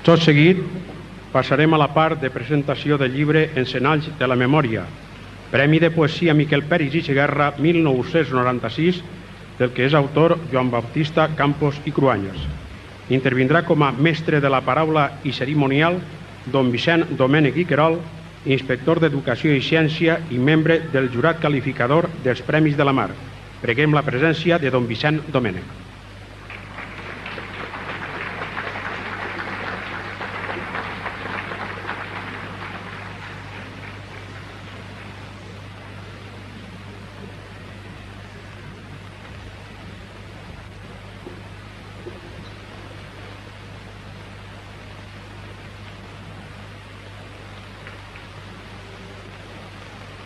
Tot seguit, passarem a la part de presentació del llibre Encenalls de la Memòria, Premi de Poesia Miquel Peris i Segarra 1996, del que és autor Joan Baptista Campos i Cruanyes. Intervindrà com a mestre de la paraula i cerimonial don Vicent Domènech i Querol, inspector d'Educació i Ciència i membre del jurat qualificador dels Premis de la Mar. Preguem la presència de don Vicent Domènech.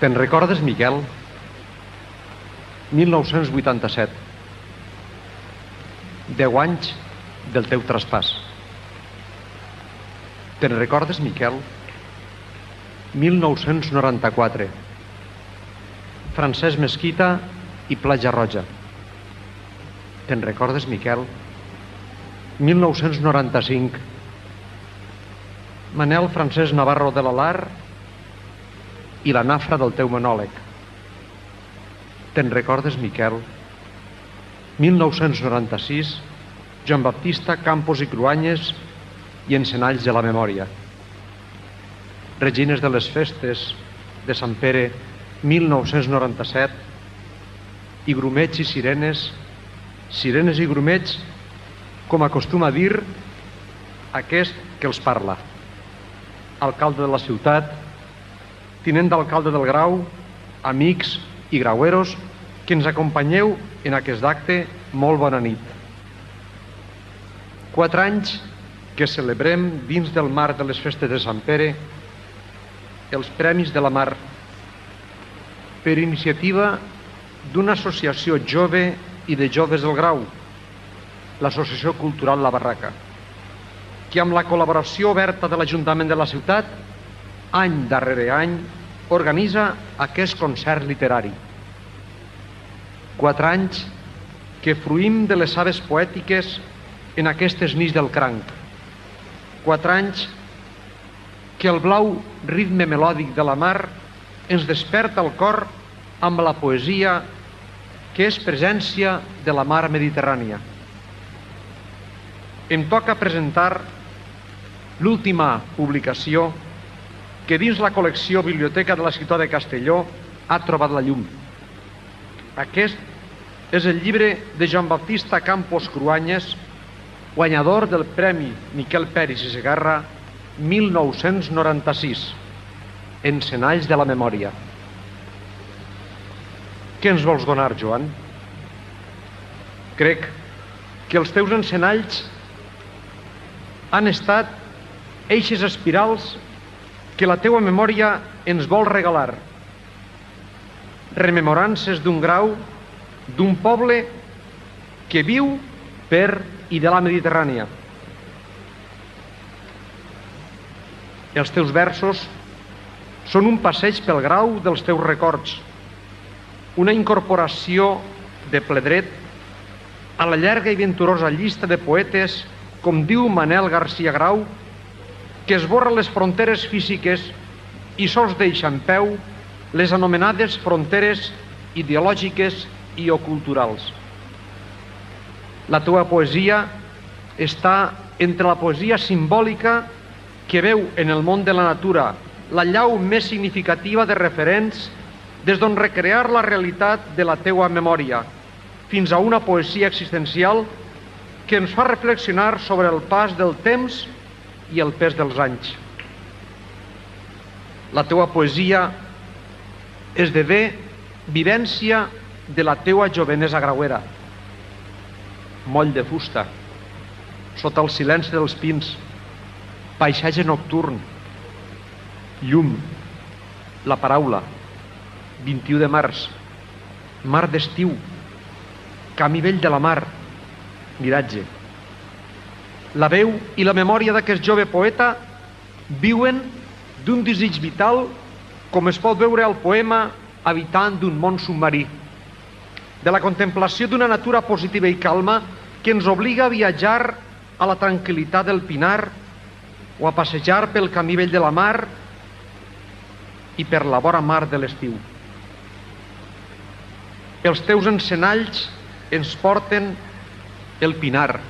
Te'n recordes, Miquel? 1987. 10 anys del teu traspàs. Te'n recordes, Miquel? 1994. Francesc Mesquita i Platja Roja. Te'n recordes, Miquel? 1995. Manel Francesc Navarro de l'Alar i la nafra del teu monòleg. Te'n recordes, Miquel? 1996, Joan Baptista Campos i Cruanyes i Encenalls de la Memòria. Regines de les Festes de Sant Pere, 1997, i grumets i sirenes i grumets, com acostuma a dir aquest que els parla. Alcalde de la ciutat, tinent d'alcalde del Grau, amics i graueros que ens acompanyeu en aquest acte, molt bona nit. 4 anys que celebrem dins del marc de les festes de Sant Pere els Premis de la Mar per iniciativa d'una associació jove i de joves del Grau, l'Associació Cultural La Barraca, que amb la col·laboració oberta de l'Ajuntament de la ciutat any darrere any, organitza aquest concert literari. 4 anys que fruïm de les saves poètiques en aquestes nits del cranc. 4 anys que el blau ritme melòdic de la mar ens desperta el cor amb la poesia que és presència de la mar Mediterrània. Em toca presentar l'última publicació que dins la col·lecció Biblioteca de la Ciutat de Castelló ha trobat la llum. Aquest és el llibre de Joan Baptista Campos Cruanyes, guanyador del Premi Miquel Peris i Segarra 1996, Encenalls de la Memòria. Què ens vols donar, Joan? Crec que els teus encenalls han estat eixes espirals que la teua memòria ens vol regalar. Rememorances d'un Grau, d'un poble que viu per i de la Mediterrània. Els teus versos són un passeig pel Grau dels teus records, una incorporació de ple dret a la llarga i venturosa llista de poetes, com diu Manel Garcia Grau, que esborra les fronteres físiques i sols deixa en peu les anomenades fronteres ideològiques i o culturals. La teua poesia està entre la poesia simbòlica que veu en el món de la natura la llau més significativa de referents des d'on recrear la realitat de la teua memòria, fins a una poesia existencial que ens fa reflexionar sobre el pas del temps i el pes dels anys. La teua poesia esdevé vivència de la teua jovenesa grauera. Moll de fusta, sota el silenci dels pins, paisatge nocturn, llum, la paraula, 21 de març, mar d'estiu, camí vell de la mar, miratge. La veu i la memòria d'aquest jove poeta viuen d'un desig vital, com es pot veure al poema Habitant d'un món submarí, de la contemplació d'una natura positiva i calma que ens obliga a viatjar a la tranquil·litat del pinar o a passejar pel camí vell de la mar i per la vora mar de l'estiu. Els teus encenalls ens porten el pinar,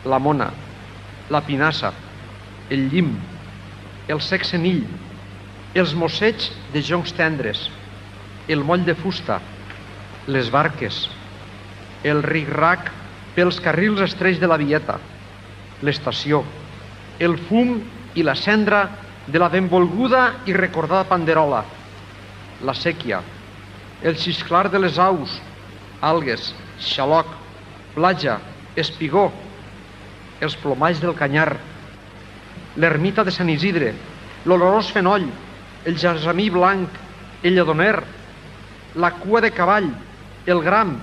la mona, la pinassa, el llim, el sec senill, els mosseigs de joncs tendres, el moll de fusta, les barques, el ric-rac pels carrils estrets de la vieta, l'estació, el fum i la cendra de la benvolguda i recordada panderola, la séquia, el xisclar de les aus, algues, xaloc, platja, espigó, els plomalls del canyar, l'ermita de Sant Isidre, l'olorós fenoll, el jasamí blanc, el lledoner, la cua de cavall, el gram,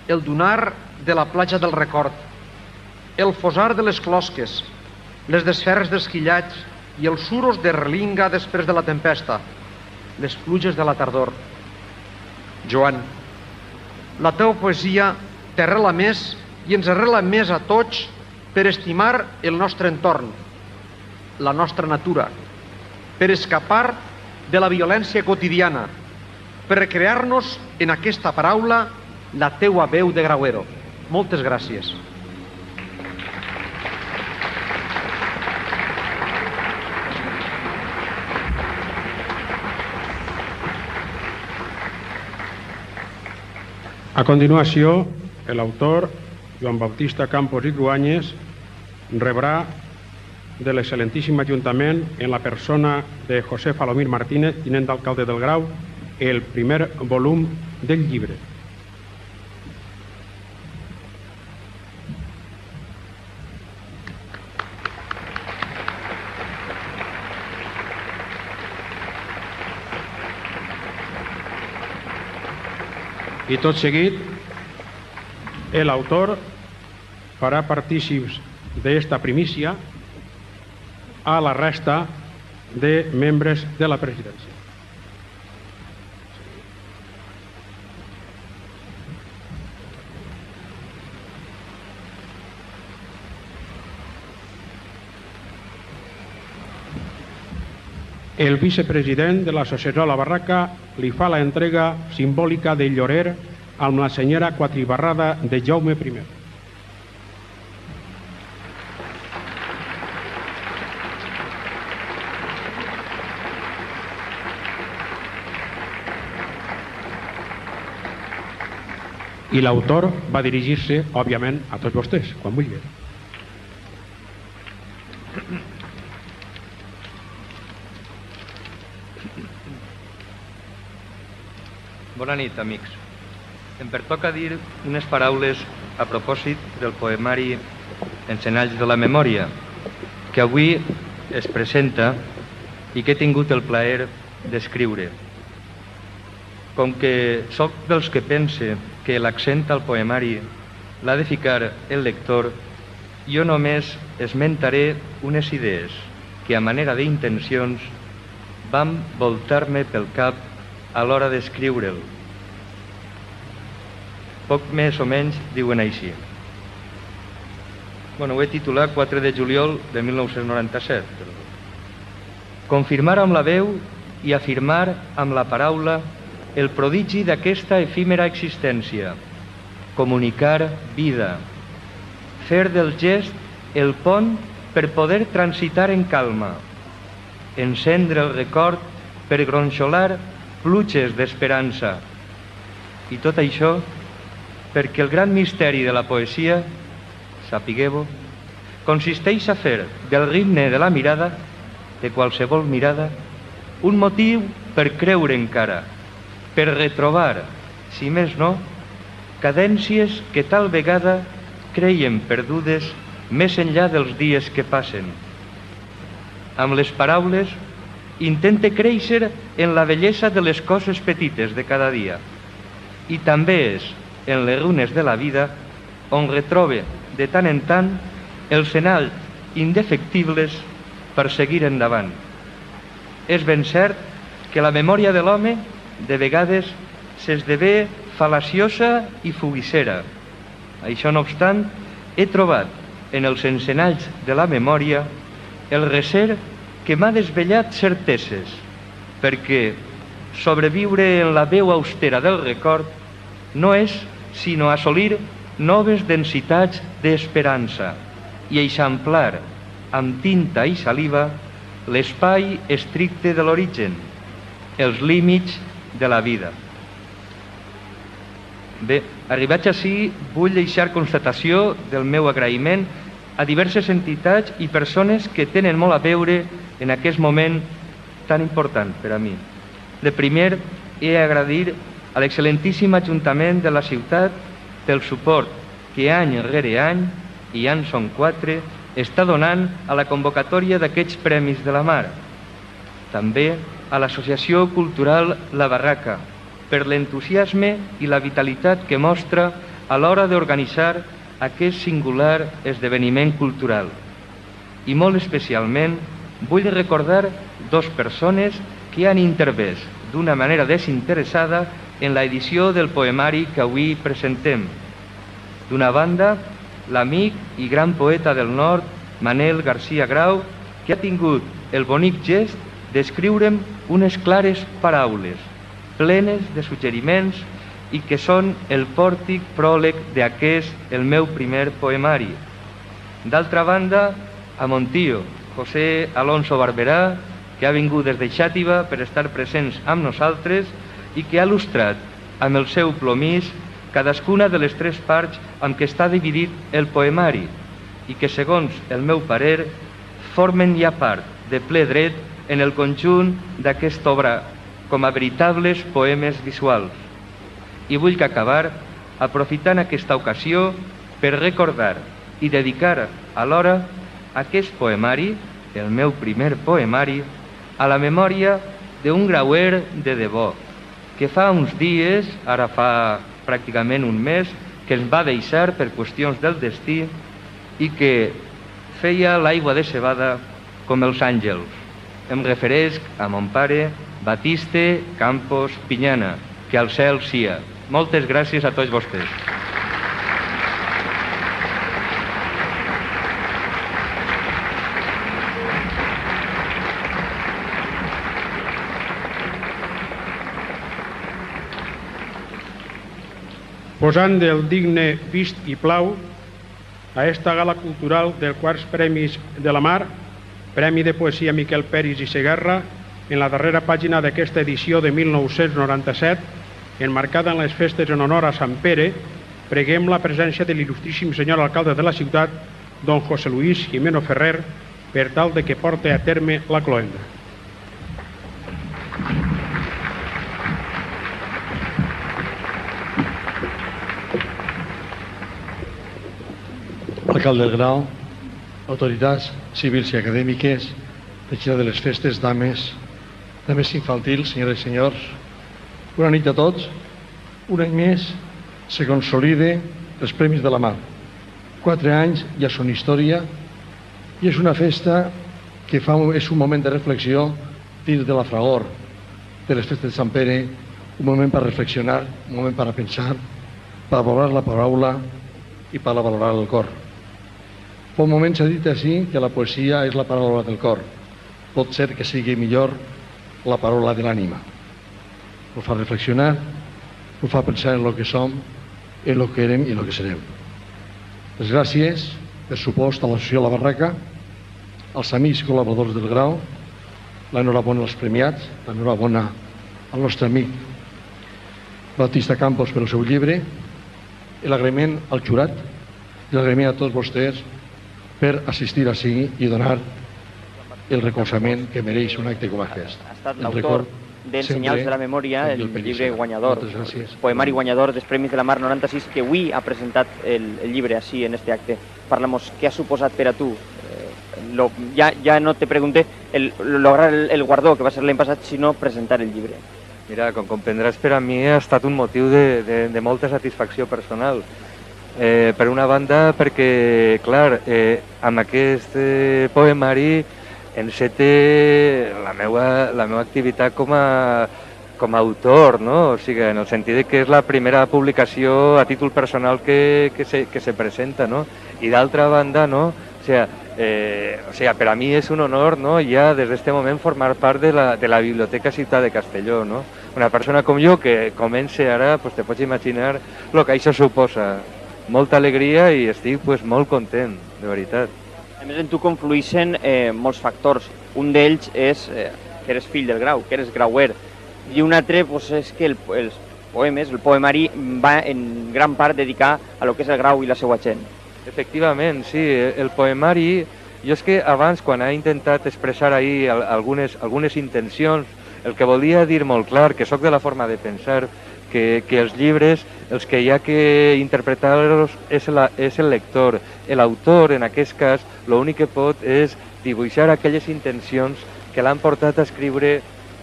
el dunar de la platja del record, el fosar de les closques, les desferres dels quillats i els suros de relinga després de la tempesta, les pluges de la tardor. Joan, la teva poesia t'arrela més i ens arrela més a tots per estimar el nostre entorn, la nostra natura, per escapar de la violència quotidiana, per recrear-nos en aquesta paraula, la teua veu de Grauero. Moltes gràcies. A continuació, l'autor, Joan Baptista Campos i Cruanyes, rebrà de l'excel·lentíssim Ajuntament, en la persona de José Falomir Martínez, tinent d'alcalde del Grau, el primer volum del llibre. I tot seguit, l'autor farà partícips d'esta primícia a la resta de membres de la presidència. El vicepresident de l'associació La Barraca li fa la entrega simbòlica del llorer amb la senyera quatribarrada de Jaume I. I l'autor va dirigir-se, òbviament, a tots vostès, quan vulgui. Bona nit, amics. Em pertoca dir unes paraules a propòsit del poemari Encenalls de la memòria, que avui es presenta i que he tingut el plaer d'escriure. Com que sóc dels que pense que l'accent al poemari l'ha de ficar el lector, jo només esmentaré unes idees que, a manera d'intencions, van voltar-me pel cap a l'hora d'escriure'l. Poc més o menys diuen així. Ho he titulat 4 de juliol de 1997. Confirmar amb la veu i afirmar amb la paraula el prodigi d'aquesta efímera existència. Comunicar vida. Fer del gest el pont per poder transitar en calma. Encendre el record per gronxolar pluges d'esperança. I tot això perquè el gran misteri de la poesia, sapigueu-ho, consisteix a fer del ritme de la mirada, de qualsevol mirada, un motiu per creure encara, per retrobar, si més no, cadències que tal vegada creiem perdudes més enllà dels dies que passen. Amb les paraules, intente créixer en la bellesa de les coses petites de cada dia i també és en les runes de la vida on retrobe de tant en tant els senals indefectibles per seguir endavant. És ben cert que la memòria de l'home de vegades s'esdevé fal·laciosa i fugissera. Això no obstant, he trobat en els encenalls de la memòria el recer que m'ha desvellat certeses, perquè sobreviure en la veu austera del record no és sinó assolir noves densitats d'esperança i eixamplar amb tinta i saliva l'espai estricte de l'origen, els límits de la vida. Bé, arribats ací, vull deixar constatació del meu agraïment a diverses entitats i persones que tenen molt a veure en aquest moment tan important per a mi. De primer, he d'agrair a l'excel·lentíssim Ajuntament de la ciutat pel suport que any rere any, i ja en són 4, està donant a la convocatòria d'aquests Premis de la Mar. També a l'Associació Cultural La Barraca, per l'entusiasme i la vitalitat que mostra a l'hora d'organitzar aquest singular esdeveniment cultural. I molt especialment vull recordar 2 persones que han intervès d'una manera desinteressada en l'edició del poemari que avui presentem. D'una banda, l'amic i gran poeta del Nord, Manel García Grau, que ha tingut el bonic gest d'escriure'm unes clares paraules, plenes de suggeriments i que són el pòrtic pròleg d'aquest, el meu primer poemari. D'altra banda, a Montío, José Alonso Barberà, que ha vingut des de Xàtiva per estar presents amb nosaltres i que ha il·lustrat amb el seu plomís cadascuna de les 3 parts amb què està dividit el poemari i que, segons el meu parer, formen ja part de ple dret en el conjunt d'aquesta obra com a veritables poemes visuals. I vull acabar aprofitant aquesta ocasió per recordar i dedicar alhora aquest poemari, el meu primer poemari, a la memòria d'un grauer de debò, que fa uns dies, ara fa pràcticament un mes, que ens va deixar per qüestions del destí i que feia l'aigua de cebada com els àngels. Em refereix a mon pare Batiste Campos Pinyana, que al cel sia. Moltes gràcies a tots vostès. Posant del digne vist i plau a esta gala cultural del quarts Premis de la Mar, Premi de Poesia Miquel Peris i Segarra, en la darrera pàgina d'aquesta edició de 1997, enmarcada en les festes en honor a Sant Pere, preguem la presència de l'il·lustríssim senyor alcalde de la ciutat, don José Luis Jimeno Ferrer, per tal de que porte a terme la cloenda. Alcalde del Grau, autoritats civils i acadèmiques, regidor de les festes, dames infantils, senyores i senyors, bona nit a tots. Un any més se consolide els Premis de la Mar. 4 anys ja són història i és una festa que és un moment de reflexió dins de la fragor de les festes de Sant Pere, un moment per reflexionar, un moment per pensar, per valorar la paraula i per valorar el cor. Fa un moment s'ha dit així que la poesia és la paraula del cor. Pot ser que sigui millor la paraula de l'ànima. Ens fa reflexionar, ens fa pensar en el que som, en el que érem i en el que serem. Les gràcies, per supost, a l'associació La Barraca, als amics i col·laboradors del Grau, l'enhorabona als premiats, l'enhorabona al nostre amic Batista Campos per el seu llibre, l'agraïment al jurat i l'agraïment a tots vostès per assistir ací i donar el recolzament que mereix un acte com aquest. Ha estat l'autor d'Ensenyals de la Memòria, el llibre guanyador, el poemari guanyador dels Premis de la Mar 96, que avui ha presentat el llibre ací en este acte. Parla'mos, què ha suposat per a tu? Ja no te pregunté lograr el guardó que va ser l'any passat, sinó presentar el llibre. Mira, com comprendràs, per a mi ha estat un motiu de molta satisfacció personal. Per una banda, perquè, clar, amb aquest poemari encete la meva activitat com a autor, no? O sigui, en el sentit que és la primera publicació a títol personal que se presenta, no? I d'altra banda, no? Per a mi és un honor, no, ja des d'aquest moment formar part de la Biblioteca Ciutat de Castelló, no? Una persona com jo que comença ara, pues, te pots imaginar el que això suposa. Molta alegria i estic pues, molt content, de veritat. A més, en tu confluïxen molts factors. Un d'ells és que eres fill del Grau, que eres grauer. I un altre pues, és que els poemes, el poemari, va en gran part dedicar a lo que és el Grau i la seva gent. Efectivament, sí. El poemari, jo és que abans, quan he intentat expressar ahir algunes intencions, el que volia dir molt clar, que sóc de la forma de pensar, que els llibres, els que hi ha que interpretar-los és el lector. L'autor, en aquest cas, l'únic que pot és dibuixar aquelles intencions que l'han portat a escriure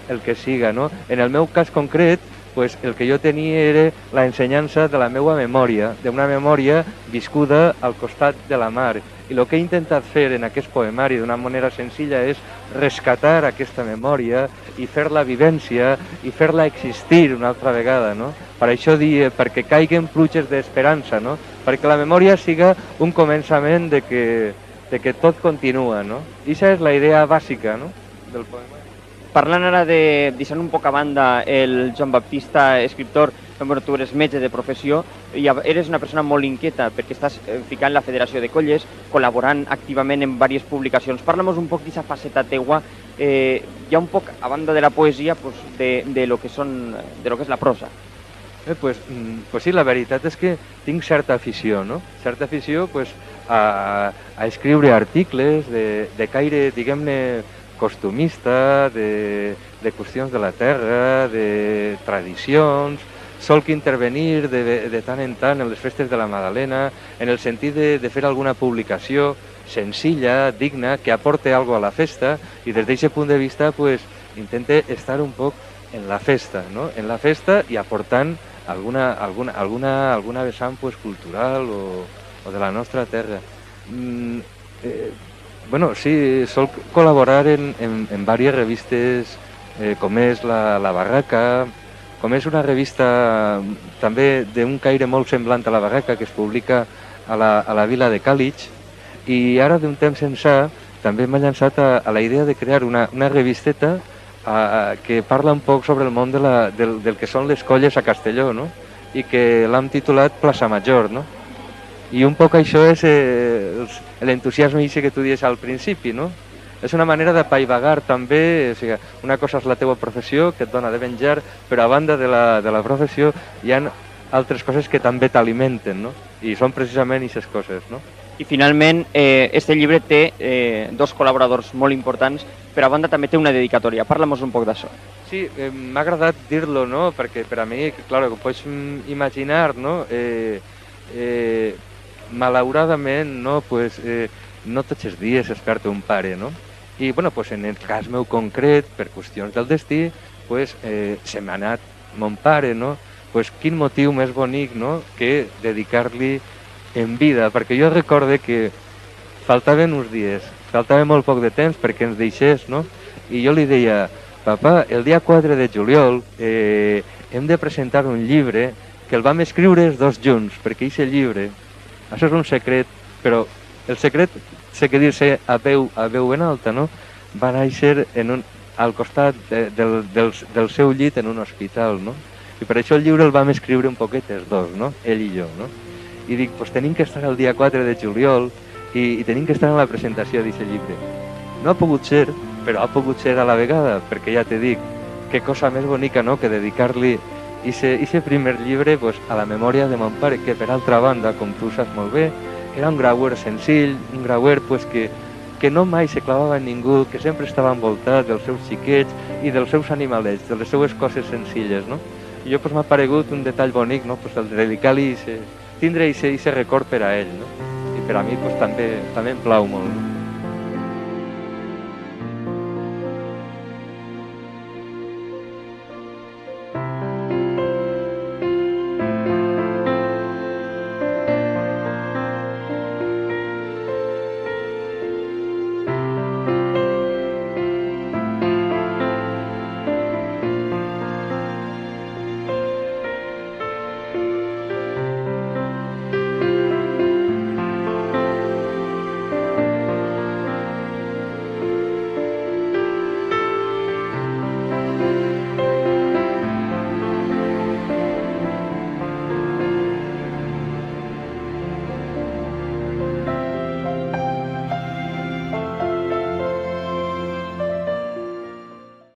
el que siga, no? En el meu cas concret, pues, el que jo tenia era l'ensenyança de la meva memòria, d'una memòria viscuda al costat de la mar. I el que he intentat fer en aquest poemari d'una manera senzilla és rescatar aquesta memòria i fer-la vivència i fer-la existir una altra vegada, no? Per això dir, perquè caiguen pluges d'esperança, no? Perquè la memòria siga un començament de que tot continua, no? I aquesta és la idea bàsica, no?, del poemari. Parlant ara deixant un poc a banda el Joan Baptista, escriptor, bueno, tu eres metge de professió i eres una persona molt inquieta perquè estàs ficant la Federació de Colles, col·laborant activament en diverses publicacions. Parla'ns un poc d'aquesta faceta teua, ja un poc a banda de la poesia, pues, de lo que és la prosa. Pues sí, la veritat és que tinc certa afició, no? Certa afició pues, a escriure articles de caire, diguem-ne, costumista, de qüestions de la terra, de tradicions. Solc intervenir de tant en tant en les festes de la Magdalena, en el sentit de fer alguna publicació senzilla, digna, que aporte alguna cosa a la festa, i des d'aquest punt de vista pues, intente estar un poc en la festa, no? En la festa i aportant alguna vessant pues, cultural o de la nostra terra. Bueno, sí, sol col·laborar en diverses revistes, com és La Barraca, com és una revista també d'un caire molt semblant a La Barraca, que es publica a la vila de Càlig, i ara d'un temps ençà també m'ha llançat a la idea de crear una revisteta que parla un poc sobre el món del que són les colles a Castelló, no? I que l'hem titulat Plaça Major, no? I un poc això és l'entusiasme que tu dius al principi, no? És una manera d'apaivagar també, o sigui, una cosa és la teva professió, que et dona de menjar, però a banda de la professió hi ha altres coses que també t'alimenten, no? I són precisament aquestes coses, no? I finalment, este llibre té dos col·laboradors molt importants, però a banda també té una dedicatòria. Parla'ns un poc d'això. Sí, m'ha agradat dir-lo, no? Perquè per a mi, clar, ho pots imaginar, no? Malauradament, no, pues, no tots els dies es perd un pare, no? I bueno, pues, en el cas meu concret, per qüestions del destí, pues, se m'ha anat mon pare, no? Pues, quin motiu més bonic, no?, que dedicar-li en vida, perquè jo recorde que faltaven uns dies, faltava molt poc de temps perquè ens deixés, no? I jo li deia, papa, el dia 4 de juliol hem de presentar un llibre que el vam escriure els dos junts, perquè aquest llibre, això és un secret, però el secret, sé que dir-se a veu ben alta, no? Va néixer al costat del seu llit en un hospital, no? I per això el llibre el vam escriure un poquet els dos, no? Ell i jo, no? I dic, doncs tenim que estar el dia 4 de juliol i tenim que estar en la presentació d'aquest llibre. No ha pogut ser, però ha pogut ser a la vegada, perquè ja te dic, que cosa més bonica, no?, que dedicar-li aquest primer llibre pues, a la memòria de mon pare, que per altra banda, com tu saps molt bé, era un grauer senzill, un grauer pues, que no mai se clavava en ningú, que sempre estava envoltat dels seus xiquets i dels seus animalets, de les seues coses senzilles, no? I jo pues, m'ha paregut un detall bonic, no?, pues, el de dedicar-li tindre aquest record per a ell, no? I per a mi pues, també em plau molt. No?